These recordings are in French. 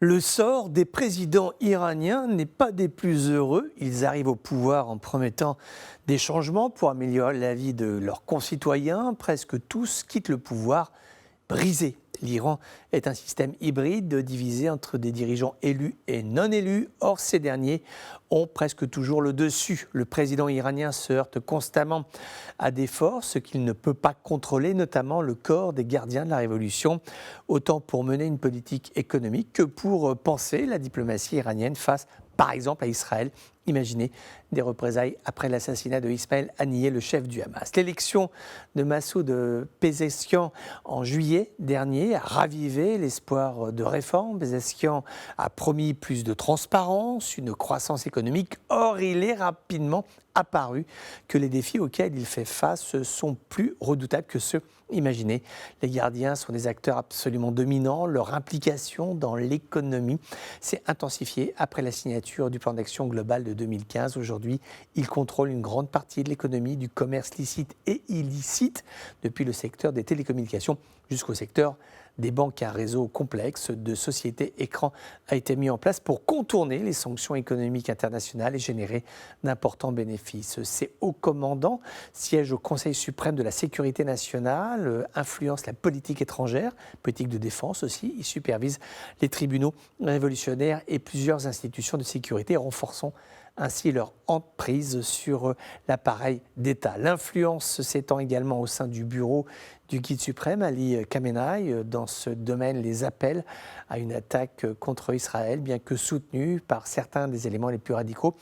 Le sort des présidents iraniens n'est pas des plus heureux. Ils arrivent au pouvoir en promettant des changements pour améliorer la vie de leurs concitoyens. Presque tous quittent le pouvoir brisé. L'Iran est un système hybride divisé entre des dirigeants élus et non élus. Or, ces derniers ont presque toujours le dessus. Le président iranien se heurte constamment à des forces qu'il ne peut pas contrôler, notamment le corps des gardiens de la révolution, autant pour mener une politique économique que pour penser la diplomatie iranienne face, par exemple, à Israël. Imaginez des représailles après l'assassinat de Ismaël Haniyeh, le chef du Hamas. L'élection de Massoud Pezeshkian en juillet dernier a ravivé l'espoir de réforme. Pezeshkian a promis plus de transparence, une croissance économique. Or, il est rapidement apparu que les défis auxquels il fait face sont plus redoutables que ceux imaginés. Les gardiens sont des acteurs absolument dominants. Leur implication dans l'économie s'est intensifiée après la signature du plan d'action global de 2015. Aujourd'hui, ils contrôlent une grande partie de l'économie, du commerce licite et illicite, depuis le secteur des télécommunications jusqu'au secteur des banques. Un réseau complexe de sociétés écrans a été mis en place pour contourner les sanctions économiques internationales et générer d'importants bénéfices. Ces hauts commandants siègent au Conseil suprême de la sécurité nationale, influencent la politique étrangère, politique de défense aussi. Ils supervisent les tribunaux révolutionnaires et plusieurs institutions de sécurité, renforçant ainsi leur emprise sur l'appareil d'État. L'influence s'étend également au sein du bureau du guide suprême, Ali Khamenei. Dans ce domaine, les appels à une attaque contre Israël, bien que soutenus par certains des éléments les plus radicaux,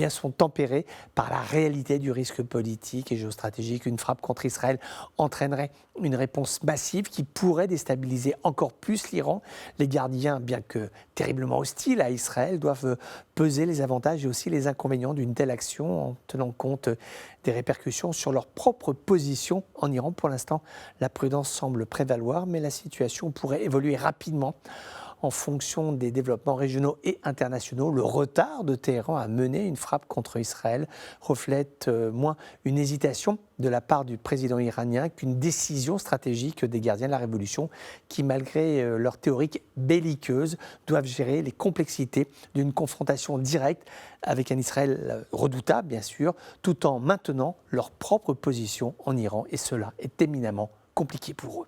sont tempérés par la réalité du risque politique et géostratégique. Une frappe contre Israël entraînerait une réponse massive qui pourrait déstabiliser encore plus l'Iran. Les gardiens, bien que terriblement hostiles à Israël, doivent peser les avantages et aussi les inconvénients d'une telle action en tenant compte des répercussions sur leur propre position en Iran. Pour l'instant, la prudence semble prévaloir, mais la situation pourrait évoluer rapidement en fonction des développements régionaux et internationaux. Le retard de Téhéran à mener une frappe contre Israël reflète moins une hésitation de la part du président iranien qu'une décision stratégique des gardiens de la révolution qui, malgré leur théorique belliqueuse, doivent gérer les complexités d'une confrontation directe avec un Israël redoutable, bien sûr, tout en maintenant leur propre position en Iran. Et cela est éminemment compliqué pour eux.